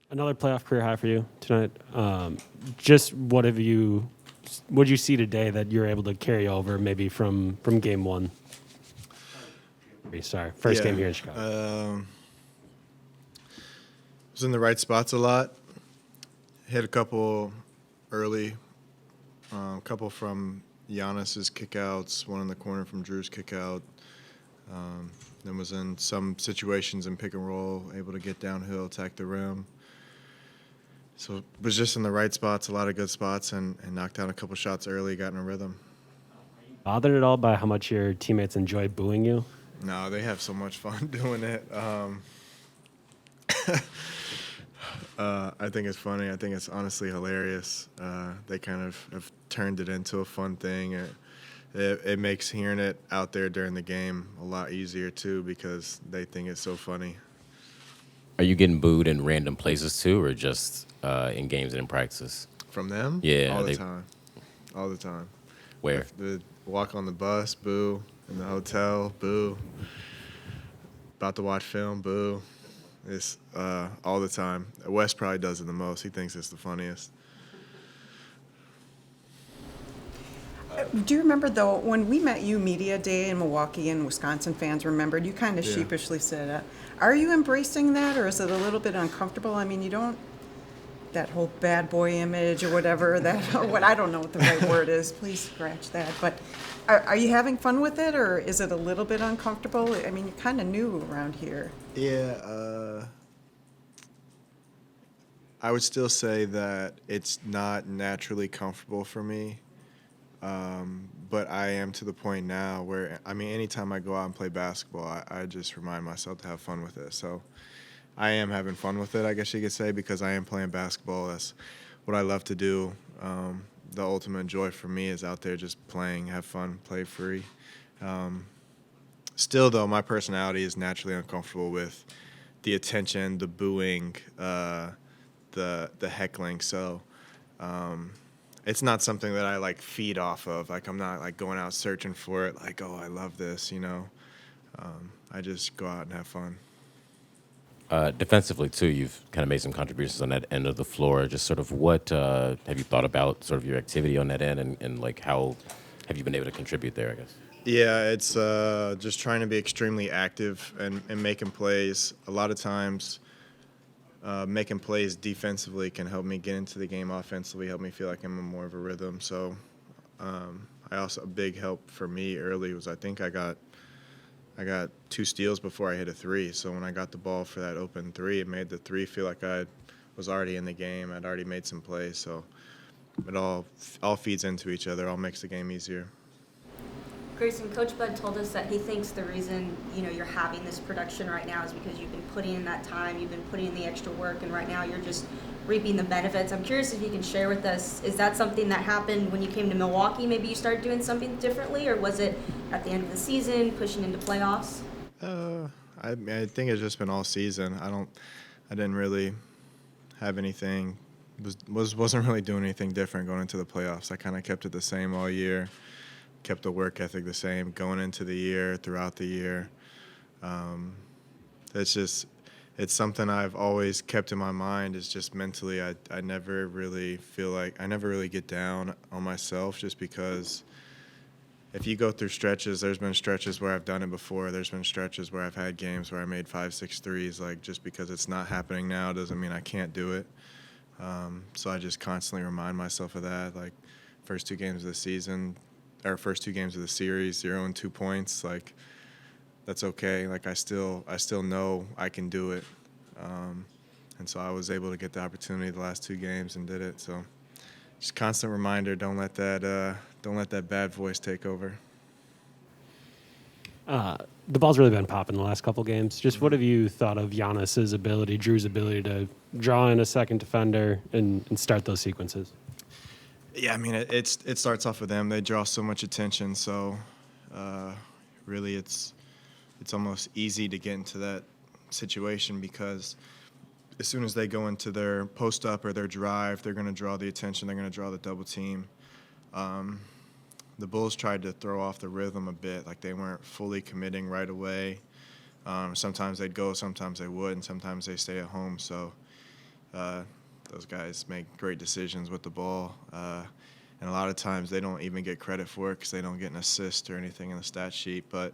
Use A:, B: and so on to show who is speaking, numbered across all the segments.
A: Another playoff career high for you tonight. Just what'd you see today that you're able to carry over maybe from game one? Sorry, first game
B: Yeah.
A: here in Chicago.
B: Was in the right spots a lot. Hit a couple early, a couple from Giannis's kickouts, one in the corner from Drew's kickout. Then was in some situations in pick and roll, able to get downhill, attack the rim. So was just in the right spots, a lot of good spots, and knocked down a couple shots early, got in a rhythm.
A: Bothered at all by how much your teammates enjoy booing you?
B: No, they have so much fun doing it. I think it's funny. I think it's honestly hilarious. They kind of have turned it into a fun thing. It makes hearing it out there during the game a lot easier, too, because they think it's so funny.
C: Are you getting booed in random places too, or just in games and in practices?
B: From them?
C: Yeah,
B: All the time. All the time.
C: Where?
B: The walk on the bus, boo. In the hotel, boo. About to watch film, boo. It's all the time. Wes probably does it the most. He thinks it's the funniest.
D: Do you remember, though, when we met you media day in Milwaukee and Wisconsin fans remembered, you kind of
B: Yeah.
D: sheepishly said, are you embracing that, or is it a little bit uncomfortable? I mean, you don't, that whole bad boy image or whatever, what I don't know what the right word is, please scratch that. But are you having fun with it, or is it a little bit uncomfortable? I mean, you're kind of new around here.
B: Yeah, I would still say that it's not naturally comfortable for me. But I am to the point now where, I mean, anytime I go out and play basketball, I just remind myself to have fun with it. So I am having fun with it, I guess you could say, because I am playing basketball. That's what I love to do. The ultimate joy for me is out there just playing, have fun, play free. Still, though, my personality is naturally uncomfortable with the attention, the booing, the heckling. So it's not something that I like feed off of. Like, I'm not like going out searching for it. Like, oh, I love this, you know. I just go out and have fun.
C: Defensively too, you've kind of made some contributions on that end of the floor. Just sort of what have you thought about sort of your activity on that end, and like how have you been able to contribute there, I guess?
B: Yeah, it's just trying to be extremely active and making plays. A lot of times, making plays defensively can help me get into the game offensively, help me feel like I'm in more of a rhythm. So I also, a big help for me early was I think I got 2 steals before I hit a 3. So when I got the ball for that open 3, it made the 3 feel like I was already in the game. I'd already made some plays. So it all feeds into each other, all makes the game easier.
E: Grayson, Coach Bud told us that he thinks the reason you're having this production right now is because you've been putting in that time, you've been putting in the extra work, and right now you're just reaping the benefits. I'm curious if you can share with us, is that something that happened when you came to Milwaukee? Maybe you started doing something differently, or was it at the end of the season, pushing into playoffs?
B: I think it's just been all season. I didn't really have anything. Wasn't really doing anything different going into the playoffs. I kind of kept it the same all year. Kept the work ethic the same going into the year, throughout the year. It's something I've always kept in my mind. Is just mentally, I never really feel like I never really get down on myself, just because if you go through stretches, there's been stretches where I've done it before. There's been stretches where I've had games where I made 5, 6 threes. Like, just because it's not happening now doesn't mean I can't do it. So I just constantly remind myself of that. Like, first 2 games of the season, or first 2 games of the series, 0 and 2 points. Like, that's okay. Like, I still know I can do it. And so I was able to get the opportunity the last 2 games and did it. So just constant reminder, don't let that bad voice take over.
A: The ball's really been popping the last couple games. Just what have you thought of Giannis's ability, Drew's ability to draw in a second defender and start those sequences?
B: Yeah, I mean, it starts off with them. They draw so much attention, so really it's almost easy to get into that situation, because as soon as they go into their post-up or their drive, they're going to draw the attention. They're going to draw the double team. The Bulls tried to throw off the rhythm a bit. Like, they weren't fully committing right away. Sometimes they'd go, sometimes they would, and sometimes they stay at home. So Those guys make great decisions with the ball. And a lot of times they don't even get credit for it because they don't get an assist or anything in the stat sheet. But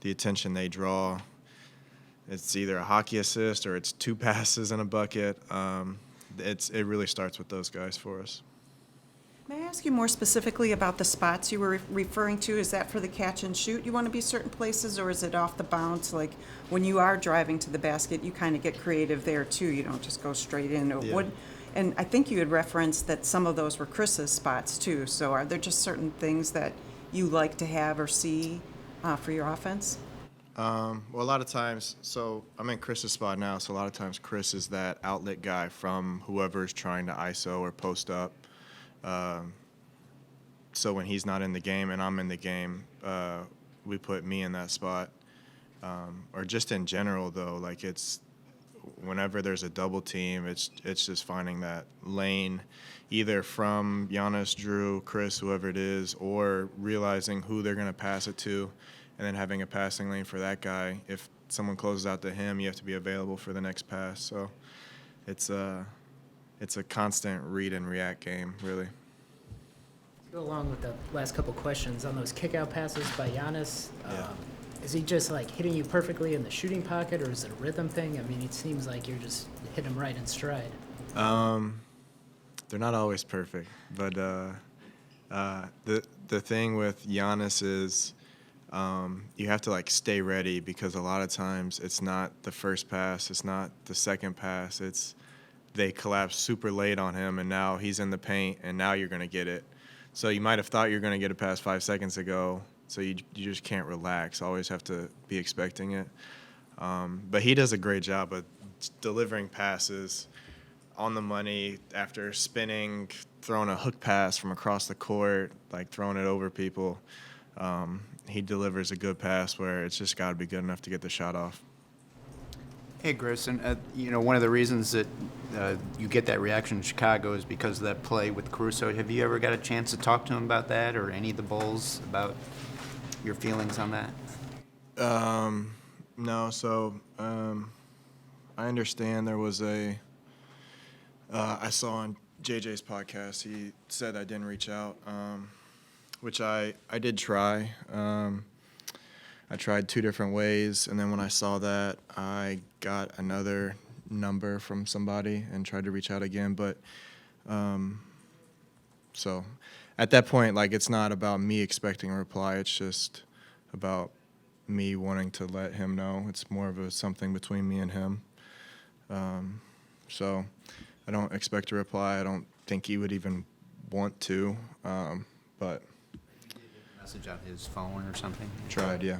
B: the attention they draw, it's either a hockey assist or it's 2 passes in a bucket. It really starts with those guys for us.
D: May I ask you more specifically about the spots you were referring to? Is that for the catch and shoot? You want to be certain places, or is it off the bounce? Like when you are driving to the basket, you kind of get creative there too. You don't just go straight in. Or
B: Yeah.
D: what? And I think you had referenced that some of those were Chris's spots too. So are there just certain things that you like to have or see for your offense?
B: Well, a lot of times, so I'm in Chris's spot now, so a lot of times Chris is that outlet guy from whoever's trying to ISO or post up. So when he's not in the game and I'm in the game, we put me in that spot. Or just in general, though, like it's whenever there's a double team, it's just finding that lane, either from Giannis, Drew, Chris, whoever it is, or realizing who they're going to pass it to, and then having a passing lane for that guy. If someone closes out to him, you have to be available for the next pass. So it's a constant read and react game, really.
F: Go along with the last couple questions on those kick-out passes by Giannis.
B: Yeah.
F: Is he just like hitting you perfectly in the shooting pocket, or is it a rhythm thing? I mean, it seems like you're just hitting him right in stride.
B: They're not always perfect, but the thing with Giannis is you have to like stay ready, because a lot of times it's not the first pass, it's not the second pass, it's they collapse super late on him and now he's in the paint and now you're going to get it. So you might have thought you're going to get a pass 5 seconds ago, so you just can't relax. Always have to be expecting it. But he does a great job of delivering passes on the money after spinning, throwing a hook pass from across the court, like throwing it over people. He delivers a good pass where it's just got to be good enough to get the shot off.
G: Hey, Grayson, one of the reasons that you get that reaction in Chicago is because of that play with Caruso. Have you ever got a chance to talk to him about that, or any of the Bulls about your feelings on that?
B: No, so I understand there was I saw on JJ's podcast, he said I didn't reach out, which I did try. I tried 2 different ways, and then when I saw that, I got another number from somebody and tried to reach out again. But so at that point, like, it's not about me expecting a reply. It's just about me wanting to let him know. It's more of something between me and him. So I don't expect a reply. I don't think he would even want to, but
G: Message on his phone or something?
B: tried, yeah.